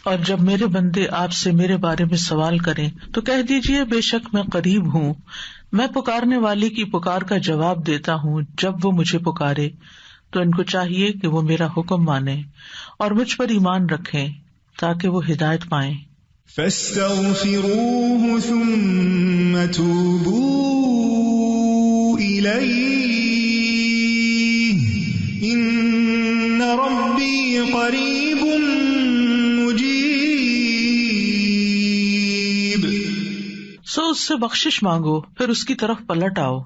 اور جب میرے بندے آپ سے میرے بارے میں سوال کریں تو کہہ دیجئے بے شک میں قریب ہوں، میں پکارنے والی کی پکار کا جواب دیتا ہوں جب وہ مجھے پکارے۔ تو ان کو چاہیے کہ وہ میرا حکم مانیں اور مجھ پر ایمان رکھیں تاکہ وہ ہدایت پائیں۔ فاستغفروه ثم توبوا إليه إن ربي قريب مجيب۔ سو اس سے بخشش مانگو پھر اس کی طرف پلٹ آؤ،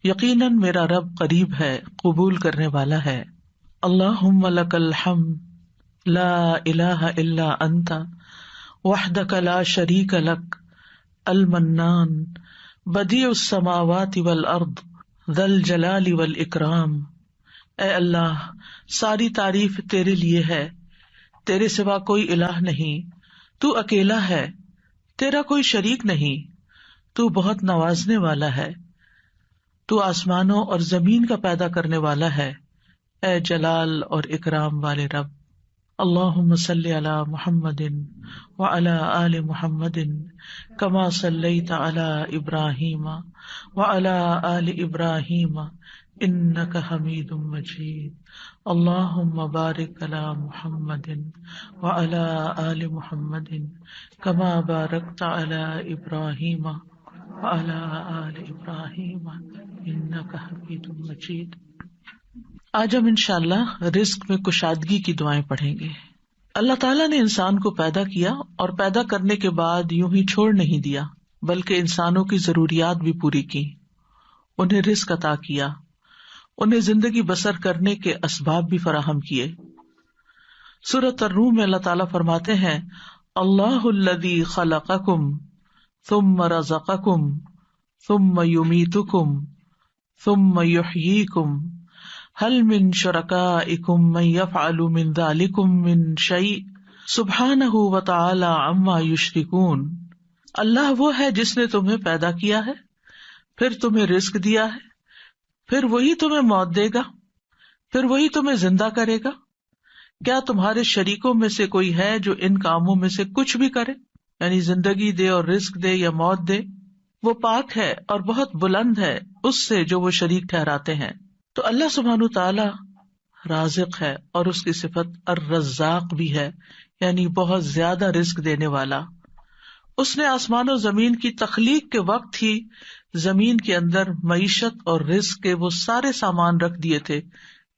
یقیناً میرا رب قریب ہے، قبول کرنے والا ہے۔ اللہم لک الحمد لا الہ الا انت وحدک لا شریک لک المنان بدیع السماوات والارض ذی الجلال والاکرام۔ اے اللہ، ساری تعریف تیرے لیے ہے، تیرے سوا کوئی الہ نہیں، تو اکیلا ہے، تیرا کوئی شریک نہیں، تو بہت نوازنے والا ہے، تو آسمانوں اور زمین کا پیدا کرنے والا ہے، اے جلال اور اکرام والے رب۔ اللہم صلی علی محمد وعلی آل محمد کما صلیت علی ابراہیم وعلی آل ابراہیم انک حمید مجید۔ اللہم بارک علی محمد وعلی آل محمد کما بارکت علی ابراہیم وعلی آل ابراہیم انک حمید مجید۔ آج ہم انشاءاللہ رزق میں کشادگی کی دعائیں پڑھیں گے۔ اللہ تعالیٰ نے انسان کو پیدا کیا اور پیدا کرنے کے بعد یوں ہی چھوڑ نہیں دیا، بلکہ انسانوں کی ضروریات بھی پوری کی، انہیں رزق عطا کیا، انہیں زندگی بسر کرنے کے اسباب بھی فراہم کیے۔ سورۃ الروم میں اللہ تعالیٰ فرماتے ہیں اللہ الذی خلقکم ثم رزقکم ثم یمیتکم ثم یحییکم هل من شرکائکم من یفعل من ذلکم من شیء سبحانہ وتعالی عما یشرکون۔ اللہ وہ ہے جس نے تمہیں پیدا کیا ہے، پھر تمہیں رزق دیا ہے، پھر وہی تمہیں موت دے گا، پھر وہی تمہیں زندہ کرے گا۔ کیا تمہارے شریکوں میں سے کوئی ہے جو ان کاموں میں سے کچھ بھی کرے، یعنی زندگی دے اور رزق دے یا موت دے؟ وہ پاک ہے اور بہت بلند ہے اس سے جو وہ شریک ٹھہراتے ہیں۔ تو اللہ سبحانہ تعالی رازق ہے اور اس کی صفت الرزاق بھی ہے، یعنی بہت زیادہ رزق دینے والا۔ اس نے آسمان و زمین کی تخلیق کے وقت ہی زمین کے اندر معیشت اور رزق کے وہ سارے سامان رکھ دیے تھے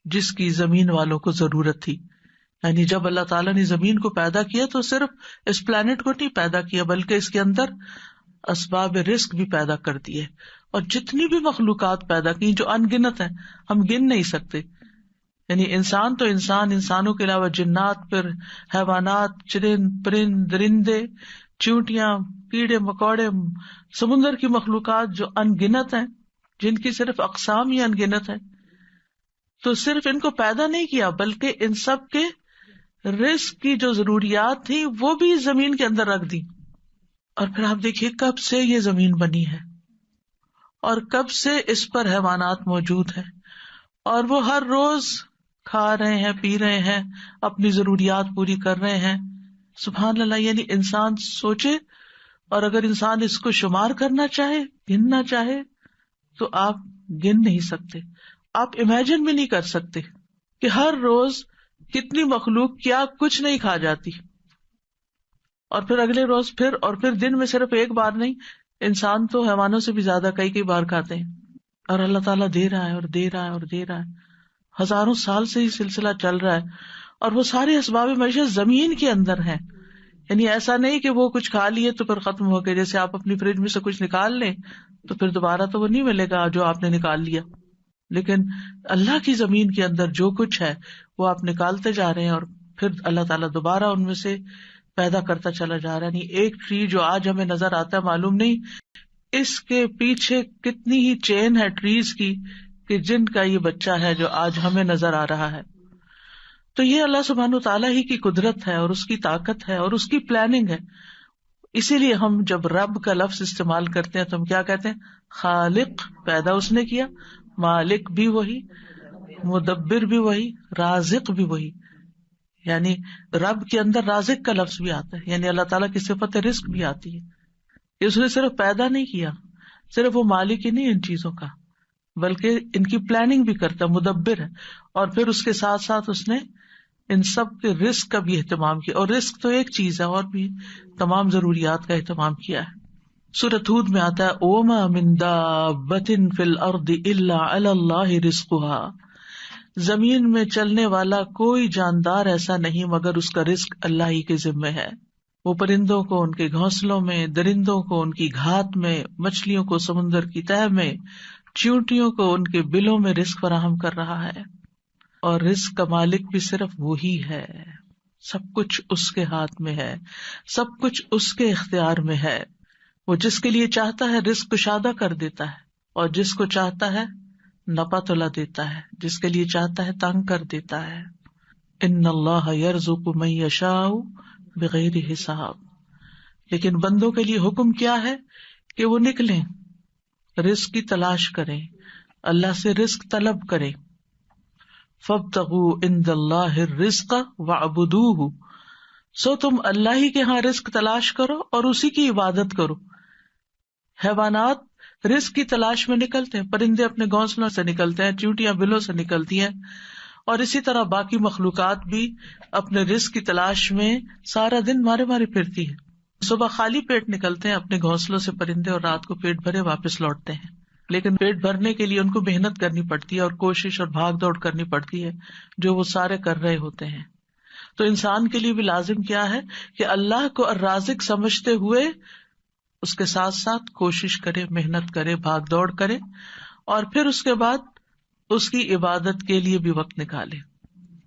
جس کی زمین والوں کو ضرورت تھی۔ یعنی جب اللہ تعالیٰ نے زمین کو پیدا کیا تو صرف اس پلانٹ کو نہیں پیدا کیا بلکہ اس کے اندر اسباب رزق بھی پیدا کر دیے، اور جتنی بھی مخلوقات پیدا کی جو ان گنت ہیں، ہم گن نہیں سکتے۔ یعنی انسان تو انسان، انسانوں کے علاوہ جنات، پھر حیوانات، چرند پرند درندے، چیونٹیاں، کیڑے مکوڑے، سمندر کی مخلوقات جو ان گنت ہیں، جن کی صرف اقسام ہی ان گنت ہیں۔ تو صرف ان کو پیدا نہیں کیا بلکہ ان سب کے رزق کی جو ضروریات تھی وہ بھی زمین کے اندر رکھ دی۔ اور پھر آپ دیکھیے کب سے یہ زمین بنی ہے اور کب سے اس پر حیوانات موجود ہیں، اور وہ ہر روز کھا رہے ہیں، پی رہے ہیں، اپنی ضروریات پوری کر رہے ہیں۔ سبحان اللہ، یعنی انسان سوچے، اور اگر انسان اس کو شمار کرنا چاہے، گننا چاہے، تو آپ گن نہیں سکتے، آپ امیجن بھی نہیں کر سکتے کہ ہر روز کتنی مخلوق کیا کچھ نہیں کھا جاتی، اور پھر اگلے روز پھر، اور پھر دن میں صرف ایک بار نہیں، انسان تو حیوانوں سے بھی زیادہ کئی بار کھاتے ہیں، اور اللہ تعالیٰ دے رہا ہے اور دے رہا ہے اور دے رہا ہے، ہزاروں سال سے یہ سلسلہ چل رہا ہے، اور وہ سارے اسباب معیشت زمین کے اندر ہیں۔ یعنی ایسا نہیں کہ وہ کچھ کھا لیے تو پھر ختم ہو گئے، جیسے آپ اپنی فریج میں سے کچھ نکال لیں تو پھر دوبارہ تو وہ نہیں ملے گا جو آپ نے نکال لیا، لیکن اللہ کی زمین کے اندر جو کچھ ہے وہ آپ نکالتے جا رہے ہیں، اور پھر اللہ تعالیٰ دوبارہ ان میں سے پیدا کرتا چلا جا رہا ہے۔ نہیں، ایک ٹری جو آج ہمیں نظر آتا ہے، معلوم نہیں اس کے پیچھے کتنی ہی چین ہے ٹریز کی کہ جن کا یہ بچہ ہے جو آج ہمیں نظر آ رہا ہے۔ تو یہ اللہ سبحانہ تعالیٰ ہی کی قدرت ہے اور اس کی طاقت ہے اور اس کی پلاننگ ہے۔ اسی لیے ہم جب رب کا لفظ استعمال کرتے ہیں تو ہم کیا کہتے ہیں؟ خالق، پیدا اس نے کیا، مالک بھی وہی، مدبر بھی وہی، رازق بھی وہی۔ یعنی رب کے اندر رازق کا لفظ بھی آتا ہے، یعنی اللہ تعالیٰ کی صفت رزق بھی آتی ہے. اس نے صرف پیدا نہیں کیا، صرف وہ مالک ہی نہیں ان چیزوں کا، بلکہ ان کی پلاننگ بھی کرتا ہے، مدبر ہے. اور پھر اس کے ساتھ ساتھ اس نے ان سب کے رزق کا بھی اہتمام کیا. اور رزق تو ایک چیز ہے، اور بھی تمام ضروریات کا اہتمام کیا ہے. سورۃ ہود میں آتا ہے وَمَا مِن دَابَّةٍ فِي الْأَرْضِ إِلَّا عَلَى اللَّهِ رِزْقُهَا، زمین میں چلنے والا کوئی جاندار ایسا نہیں مگر اس کا رزق اللہ ہی کے ذمہ ہے. وہ پرندوں کو ان کے گھونسلوں میں، درندوں کو ان کی گھات میں، مچھلیوں کو سمندر کی تہہ میں، چیونٹیوں کو ان کے بلوں میں رزق فراہم کر رہا ہے. اور رزق کا مالک بھی صرف وہی ہے. سب کچھ اس کے ہاتھ میں ہے، سب کچھ اس کے اختیار میں ہے. وہ جس کے لیے چاہتا ہے رزق کشادہ کر دیتا ہے، اور جس کو چاہتا ہے نپا تلا دیتا ہے، جس کے لیے چاہتا ہے تنگ کر دیتا ہے. ان اللہ یرزق من یشاء بغیر حساب. لیکن بندوں کے لیے حکم کیا ہے کہ وہ نکلیں، رزق کی تلاش کریں، اللہ سے رزق طلب کریں. فابتغوا عند اللہ الرزق واعبدوہ، سو تم اللہ ہی کے ہاں رزق تلاش کرو اور اسی کی عبادت کرو. حیوانات رزق کی تلاش میں نکلتے ہیں، پرندے اپنے گھونسلوں سے نکلتے ہیں، چیونٹیاں بلوں سے نکلتی ہیں، اور اسی طرح باقی مخلوقات بھی اپنے رزق کی تلاش میں سارا دن مارے مارے پھرتی ہے. صبح خالی پیٹ نکلتے ہیں اپنے گھونسلوں سے پرندے، اور رات کو پیٹ بھرے واپس لوٹتے ہیں. لیکن پیٹ بھرنے کے لیے ان کو محنت کرنی پڑتی ہے اور کوشش اور بھاگ دوڑ کرنی پڑتی ہے، جو وہ سارے کر رہے ہوتے ہیں. تو انسان کے لیے بھی لازم کیا ہے کہ اللہ کو الرازق سمجھتے ہوئے اس کے ساتھ ساتھ کوشش کرے، محنت کرے، بھاگ دوڑ کرے، اور پھر اس کے بعد اس کی عبادت کے لیے بھی وقت نکالے.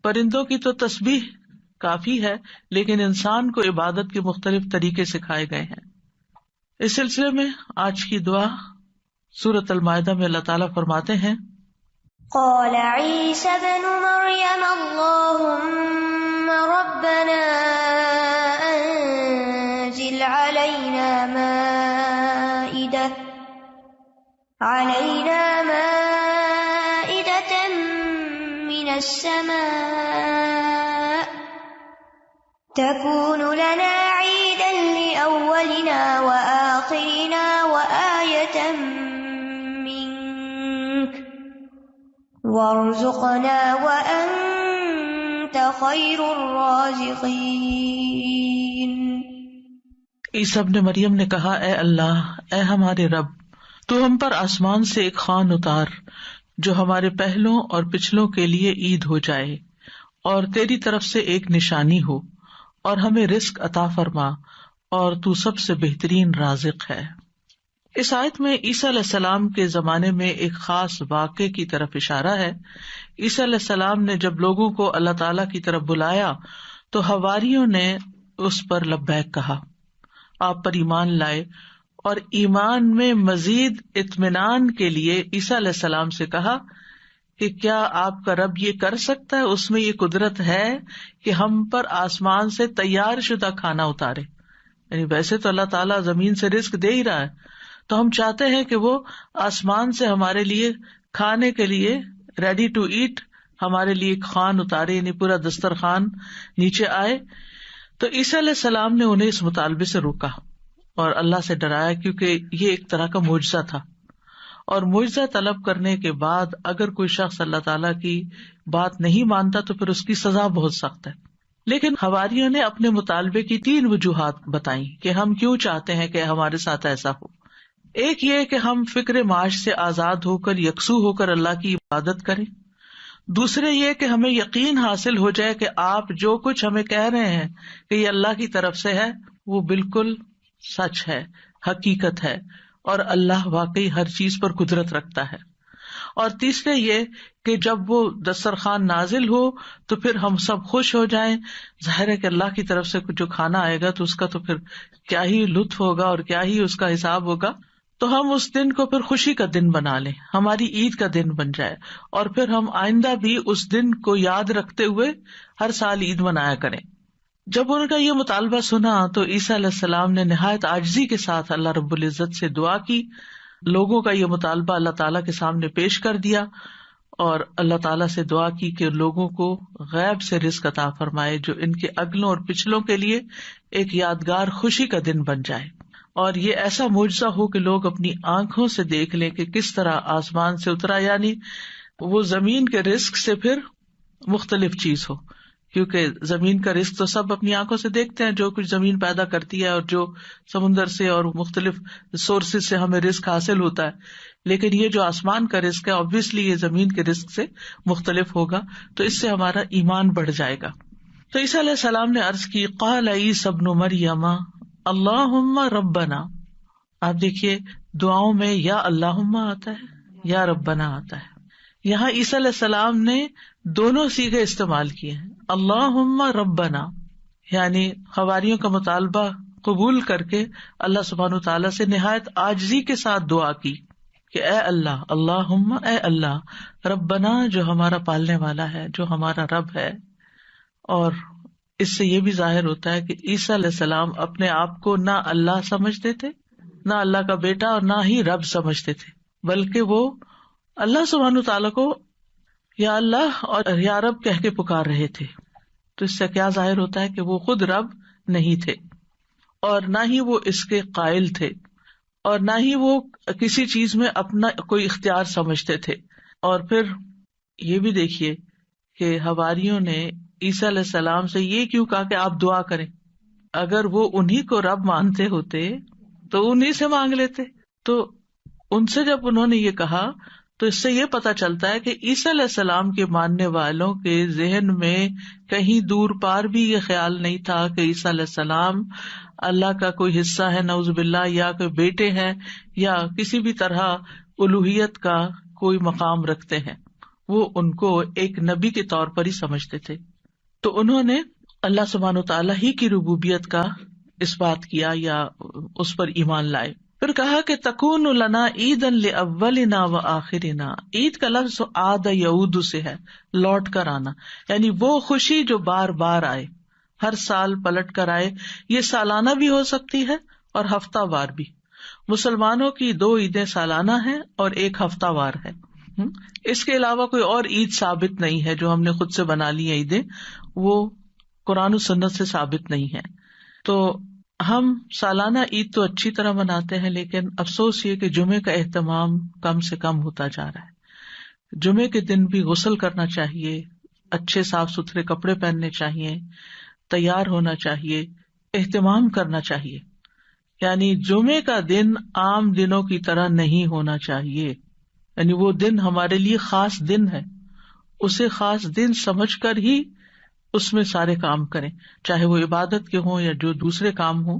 پرندوں کی تو تسبیح کافی ہے، لیکن انسان کو عبادت کے مختلف طریقے سکھائے گئے ہیں. اس سلسلے میں آج کی دعا سورۃ المائدہ میں اللہ تعالیٰ فرماتے ہیں قال عیسی ابن مریم اللہم ربنا انزل علینا مائدة من السماء تكون لنا عيدا لأولنا وآخرنا وآية منك وارزقنا وأنت خير الرازقين. عیسیٰ ابن مریم نے کہا اے اللہ، اے ہمارے رب، تو ہم پر آسمان سے ایک خوان اتار جو ہمارے پہلوں اور پچھلوں کے لیے عید ہو جائے، اور تیری طرف سے ایک نشانی ہو، اور ہمیں رزق عطا فرما، اور تو سب سے بہترین رازق ہے. اس آیت میں عیسیٰ علیہ السلام کے زمانے میں ایک خاص واقعے کی طرف اشارہ ہے. عیسیٰ علیہ السلام نے جب لوگوں کو اللہ تعالیٰ کی طرف بلایا تو حواریوں نے اس پر لبیک کہا، آپ پر ایمان لائے، اور ایمان میں مزید اطمینان کے لیے عیسیٰ علیہ السلام سے کہا کہ کیا آپ کا رب یہ کر سکتا ہے، اس میں یہ قدرت ہے کہ ہم پر آسمان سے تیار شدہ کھانا اتارے. یعنی ویسے تو اللہ تعالیٰ زمین سے رزق دے ہی رہا ہے، تو ہم چاہتے ہیں کہ وہ آسمان سے ہمارے لیے کھانے کے لیے ریڈی ٹو ایٹ ہمارے لیے ایک خوان اتارے، یعنی پورا دسترخوان نیچے آئے. تو عیسیٰ علیہ السلام نے انہیں اس مطالبے سے روکا اور اللہ سے ڈرایا، کیونکہ یہ ایک طرح کا معجزہ تھا، اور معجزہ طلب کرنے کے بعد اگر کوئی شخص اللہ تعالیٰ کی بات نہیں مانتا تو پھر اس کی سزا بہت سخت ہے. لیکن حواریوں نے اپنے مطالبے کی 3 وجوہات بتائیں کہ ہم کیوں چاہتے ہیں کہ ہمارے ساتھ ایسا ہو. ایک یہ کہ ہم فکر معاش سے آزاد ہو کر، یکسو ہو کر اللہ کی عبادت کریں. دوسرے یہ کہ ہمیں یقین حاصل ہو جائے کہ آپ جو کچھ ہمیں کہہ رہے ہیں کہ یہ اللہ کی طرف سے ہے، وہ بالکل سچ ہے، حقیقت ہے، اور اللہ واقعی ہر چیز پر قدرت رکھتا ہے. اور تیسرے یہ کہ جب وہ دسترخوان نازل ہو تو پھر ہم سب خوش ہو جائیں. ظاہر ہے کہ اللہ کی طرف سے جو کھانا آئے گا تو اس کا تو پھر کیا ہی لطف ہوگا اور کیا ہی اس کا حساب ہوگا. تو ہم اس دن کو پھر خوشی کا دن بنا لیں، ہماری عید کا دن بن جائے، اور پھر ہم آئندہ بھی اس دن کو یاد رکھتے ہوئے ہر سال عید منایا کریں. جب ان کا یہ مطالبہ سنا تو عیسیٰ علیہ السلام نے نہایت عاجزی کے ساتھ اللہ رب العزت سے دعا کی، لوگوں کا یہ مطالبہ اللہ تعالیٰ کے سامنے پیش کر دیا، اور اللہ تعالیٰ سے دعا کی کہ لوگوں کو غیب سے رزق عطا فرمائے جو ان کے اگلوں اور پچھلوں کے لیے ایک یادگار خوشی کا دن بن جائے، اور یہ ایسا معجزہ ہو کہ لوگ اپنی آنکھوں سے دیکھ لیں کہ کس طرح آسمان سے اترا، یعنی وہ زمین کے رزق سے پھر مختلف چیز ہو، کیونکہ زمین کا رزق تو سب اپنی آنکھوں سے دیکھتے ہیں، جو کچھ زمین پیدا کرتی ہے اور جو سمندر سے اور مختلف سورسز سے ہمیں رزق حاصل ہوتا ہے، لیکن یہ جو آسمان کا رزق ہے obviously یہ زمین کے رزق سے مختلف ہوگا، تو اس سے ہمارا ایمان بڑھ جائے گا۔ تو عیسیٰ علیہ السلام نے عرض کی قال عیسی ابن مریم اللہم ربنا، آپ دیکھیے دعاؤں میں یا اللہم آتا ہے یا ربنا آتا ہے، یہاں عیسیٰ علیہ السلام نے دونوں صیغے استعمال کیے ہیں، اللہم ربنا یعنی حواریوں کا مطالبہ قبول کر کے اللہ سبحانہ وتعالیٰ سے نہایت عاجزی کے ساتھ دعا کی کہ اے اللہ، اللہم اے اللہ، ربنا جو ہمارا پالنے والا ہے، جو ہمارا رب ہے۔ اور اس سے یہ بھی ظاہر ہوتا ہے کہ عیسیٰ علیہ السلام اپنے آپ کو نہ اللہ سمجھتے تھے، نہ اللہ کا بیٹا، اور نہ ہی رب سمجھتے تھے، بلکہ وہ اللہ سبحانہ وتعالیٰ کو یا اللہ اور یا رب کہہ کے پکار رہے تھے۔ تو اس سے کیا ظاہر ہوتا ہے کہ وہ خود رب نہیں تھے، اور نہ ہی وہ اس کے قائل تھے، اور نہ ہی وہ کسی چیز میں اپنا کوئی اختیار سمجھتے تھے۔ اور پھر یہ بھی دیکھیے کہ حواریوں نے عیسیٰ علیہ السلام سے یہ کیوں کہا کہ آپ دعا کریں؟ اگر وہ انہی کو رب مانتے ہوتے تو انہی سے مانگ لیتے۔ تو ان سے جب انہوں نے یہ کہا تو اس سے یہ پتا چلتا ہے کہ عیسیٰ علیہ السلام کے ماننے والوں کے ذہن میں کہیں دور پار بھی یہ خیال نہیں تھا کہ عیسیٰ علیہ السلام اللہ کا کوئی حصہ ہے نعوذ باللہ، یا کوئی بیٹے ہیں، یا کسی بھی طرح الوہیت کا کوئی مقام رکھتے ہیں۔ وہ ان کو ایک نبی کے طور پر ہی سمجھتے تھے۔ تو انہوں نے اللہ سبحانہ وتعالیٰ ہی کی ربوبیت کا اس بات کیا یا اس پر ایمان لائے۔ پھر کہا کہ تکون لنا عیدا لاولنا وآخرنا، عید کا لفظ عاد یعود سے ہے، لوٹ کر آنا، یعنی وہ خوشی جو بار بار آئے، ہر سال پلٹ کر آئے۔ یہ سالانہ بھی ہو سکتی ہے اور ہفتہ وار بھی۔ مسلمانوں کی 2 عیدیں سالانہ ہیں اور 1 ہفتہ وار ہے۔ اس کے علاوہ کوئی اور عید ثابت نہیں ہے جو ہم نے خود سے بنا لی ہیں عیدیں، وہ قرآن و سنت سے ثابت نہیں ہے۔ تو ہم سالانہ عید تو اچھی طرح مناتے ہیں، لیکن افسوس یہ کہ جمعے کا اہتمام کم سے کم ہوتا جا رہا ہے۔ جمعے کے دن بھی غسل کرنا چاہیے، اچھے صاف ستھرے کپڑے پہننے چاہیے، تیار ہونا چاہیے، اہتمام کرنا چاہیے۔ یعنی جمعے کا دن عام دنوں کی طرح نہیں ہونا چاہیے، یعنی وہ دن ہمارے لیے خاص دن ہے، اسے خاص دن سمجھ کر ہی اس میں سارے کام کریں، چاہے وہ عبادت کے ہوں یا جو دوسرے کام ہوں۔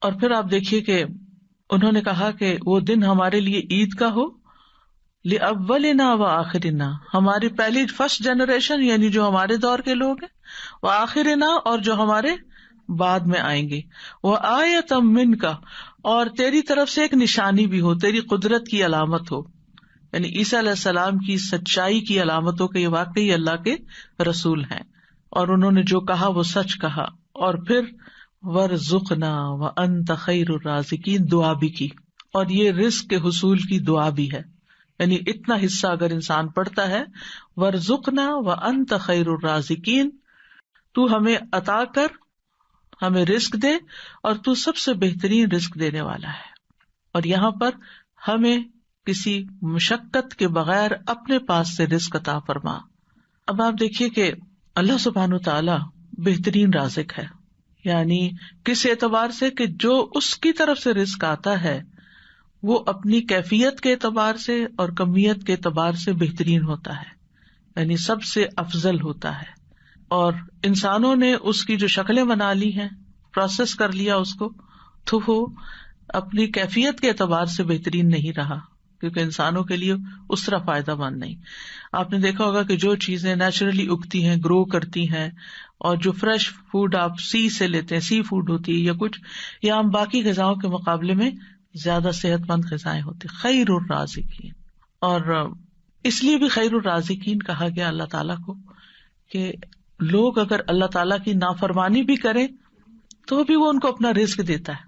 اور پھر آپ دیکھیے کہ انہوں نے کہا کہ وہ دن ہمارے لیے عید کا ہو، لأولنا وآخرنا، ہماری پہلی فرسٹ جنریشن یعنی جو ہمارے دور کے لوگ ہیں، وآخرنا اور جو ہمارے بعد میں آئیں گے، وآیۃ منک، اور تیری طرف سے ایک نشانی بھی ہو، تیری قدرت کی علامت ہو، یعنی عیسیٰ علیہ السلام کی سچائی کی علامت ہو کہ یہ واقعی اللہ کے رسول ہیں اور انہوں نے جو کہا وہ سچ کہا۔ اور پھر وارزقنا وانت خیر الرازقین دعا بھی کی، اور یہ رزق کے حصول کی دعا بھی ہے، یعنی اتنا حصہ اگر انسان پڑھتا ہے، وارزقنا وانت خیر الرازقین، تو ہمیں عطا کر، ہمیں رزق دے، اور تو سب سے بہترین رزق دینے والا ہے، اور یہاں پر ہمیں کسی مشقت کے بغیر اپنے پاس سے رزق عطا فرما۔ اب آپ دیکھیے کہ اللہ سبحانہ وتعالی بہترین رازق ہے، یعنی کس اعتبار سے کہ جو اس کی طرف سے رزق آتا ہے وہ اپنی کیفیت کے اعتبار سے اور کمیت کے اعتبار سے بہترین ہوتا ہے، یعنی سب سے افضل ہوتا ہے۔ اور انسانوں نے اس کی جو شکلیں بنا لی ہیں، پروسیس کر لیا اس کو، تو وہ اپنی کیفیت کے اعتبار سے بہترین نہیں رہا، کیونکہ انسانوں کے لیے اس طرح فائدہ مند نہیں۔ آپ نے دیکھا ہوگا کہ جو چیزیں نیچرلی اگتی ہیں، گرو کرتی ہیں، اور جو فریش فوڈ آپ سی سے لیتے ہیں، سی فوڈ ہوتی ہے یا کچھ، یا ہم باقی غذاؤں کے مقابلے میں زیادہ صحت مند غذائیں ہوتی، خیر الرازقین۔ اور اس لیے بھی خیر الرازقین کہا گیا اللہ تعالیٰ کو کہ لوگ اگر اللہ تعالیٰ کی نافرمانی بھی کریں تو بھی وہ ان کو اپنا رزق دیتا ہے،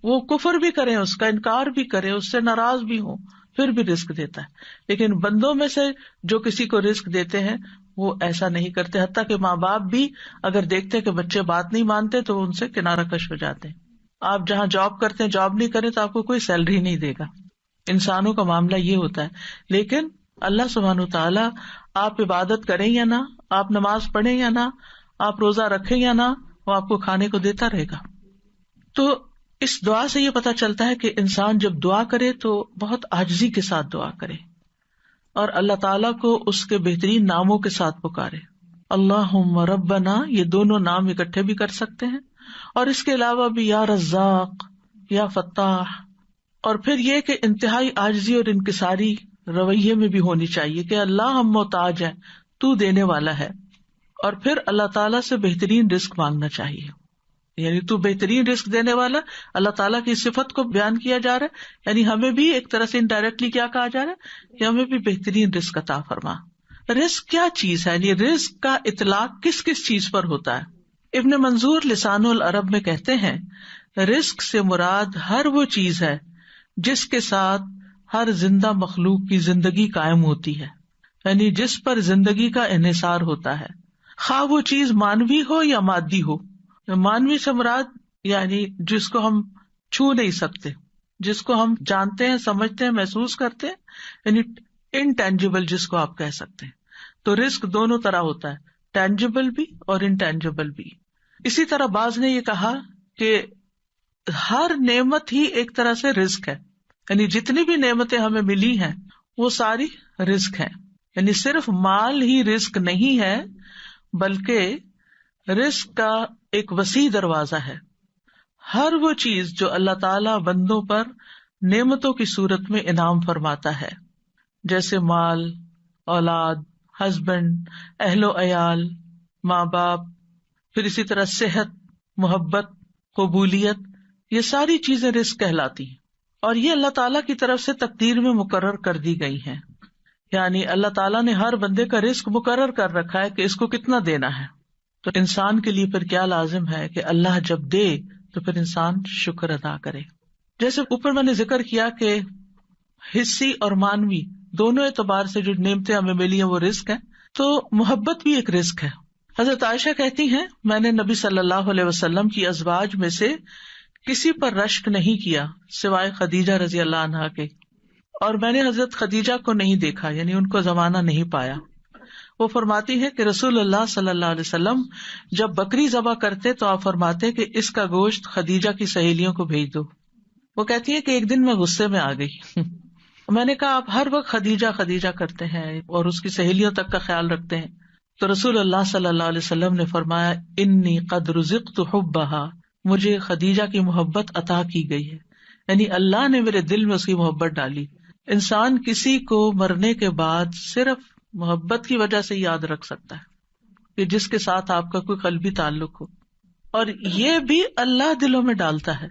وہ کفر بھی کریں، اس کا انکار بھی کریں، اس سے ناراض بھی ہوں، پھر بھی رزق دیتا ہے. لیکن بندوں میں سے جو کسی کو رزق دیتے ہیں وہ ایسا نہیں کرتے، حتیٰ کہ ماں باپ بھی اگر دیکھتے کہ بچے بات نہیں مانتے تو ان سے کنارہ کش ہو جاتے ہیں. آپ جہاں جاب کرتے ہیں جاب نہیں کریں تو آپ کو کوئی سیلری نہیں دے گا. انسانوں کا معاملہ یہ ہوتا ہے. لیکن اللہ سبحانہ وتعالیٰ آپ عبادت کریں یا نہ، آپ نماز پڑھیں یا نہ، آپ روزہ رکھیں یا نہ، وہ آپ کو کھانے کو دیتا رہے گا. تو اس دعا سے یہ پتا چلتا ہے کہ انسان جب دعا کرے تو بہت عاجزی کے ساتھ دعا کرے اور اللہ تعالیٰ کو اس کے بہترین ناموں کے ساتھ پکارے. اللہم ربنا، یہ دونوں نام اکٹھے بھی کر سکتے ہیں، اور اس کے علاوہ بھی یا رزاق، یا فتاح. اور پھر یہ کہ انتہائی عاجزی اور انکساری رویے میں بھی ہونی چاہیے کہ اللہ ہم محتاج ہیں، تو دینے والا ہے. اور پھر اللہ تعالیٰ سے بہترین رزق مانگنا چاہیے، یعنی تو بہترین رزق دینے والا. اللہ تعالیٰ کی صفت کو بیان کیا جا رہا ہے، یعنی ہمیں بھی ایک طرح سے انڈائریکٹلی کیا کہا جا رہا ہے کہ ہمیں بھی بہترین رزق عطا فرما. رزق کیا چیز ہے، یعنی رزق کا اطلاق کس کس چیز پر ہوتا ہے؟ ابن منظور لسان العرب میں کہتے ہیں رزق سے مراد ہر وہ چیز ہے جس کے ساتھ ہر زندہ مخلوق کی زندگی قائم ہوتی ہے، یعنی جس پر زندگی کا انحصار ہوتا ہے، خواہ وہ چیز مانوی ہو یا مادی ہو. مانوی سے مراد یعنی جس کو ہم چھو نہیں سکتے، جس کو ہم جانتے ہیں، سمجھتے ہیں، محسوس کرتے ہیں، یعنی انٹینجیبل جس کو آپ کہہ سکتے ہیں. تو رزق دونوں طرح ہوتا ہے، ٹینجیبل بھی اور انٹینجیبل بھی. اسی طرح بعض نے یہ کہا کہ ہر نعمت ہی ایک طرح سے رزق ہے، یعنی جتنی بھی نعمتیں ہمیں ملی ہیں وہ ساری رزق ہیں. یعنی صرف مال ہی رزق نہیں ہے بلکہ رزق کا ایک وسیع دروازہ ہے. ہر وہ چیز جو اللہ تعالی بندوں پر نعمتوں کی صورت میں انعام فرماتا ہے، جیسے مال، اولاد، ہسبینڈ، اہل و عیال، ماں باپ، پھر اسی طرح صحت، محبت، قبولیت، یہ ساری چیزیں رزق کہلاتی ہیں. اور یہ اللہ تعالیٰ کی طرف سے تقدیر میں مقرر کر دی گئی ہیں، یعنی اللہ تعالیٰ نے ہر بندے کا رزق مقرر کر رکھا ہے کہ اس کو کتنا دینا ہے. تو انسان کے لیے پھر کیا لازم ہے کہ اللہ جب دے تو پھر انسان شکر ادا کرے. جیسے اوپر میں نے ذکر کیا کہ حصی اور مانوی دونوں اعتبار سے جو نعمتیں ہمیں ملی ہیں وہ رزق ہیں، تو محبت بھی ایک رزق ہے. حضرت عائشہ کہتی ہیں میں نے نبی صلی اللہ علیہ وسلم کی ازواج میں سے کسی پر رشک نہیں کیا سوائے خدیجہ رضی اللہ عنہا کے، اور میں نے حضرت خدیجہ کو نہیں دیکھا، یعنی ان کو زمانہ نہیں پایا. وہ فرماتی ہے کہ رسول اللہ صلی اللہ علیہ وسلم جب بکری ذبح کرتے تو آپ فرماتے کہ اس کا گوشت خدیجہ کی سہیلیوں کو بھیج دو. وہ کہتی ہے کہ ایک دن میں غصے میں آ گئی. میں نے کہا آپ ہر وقت خدیجہ خدیجہ کرتے ہیں اور اس کی سہیلیوں تک کا خیال رکھتے ہیں. تو رسول اللہ صلی اللہ علیہ وسلم نے فرمایا انی قد رزقت حبھا، مجھے خدیجہ کی محبت عطا کی گئی ہے، یعنی اللہ نے میرے دل میں اس کی محبت ڈالی. انسان کسی کو مرنے کے بعد صرف محبت کی وجہ سے یاد رکھ سکتا ہے کہ جس کے ساتھ آپ کا کوئی قلبی تعلق ہو، اور یہ بھی اللہ دلوں میں ڈالتا ہے.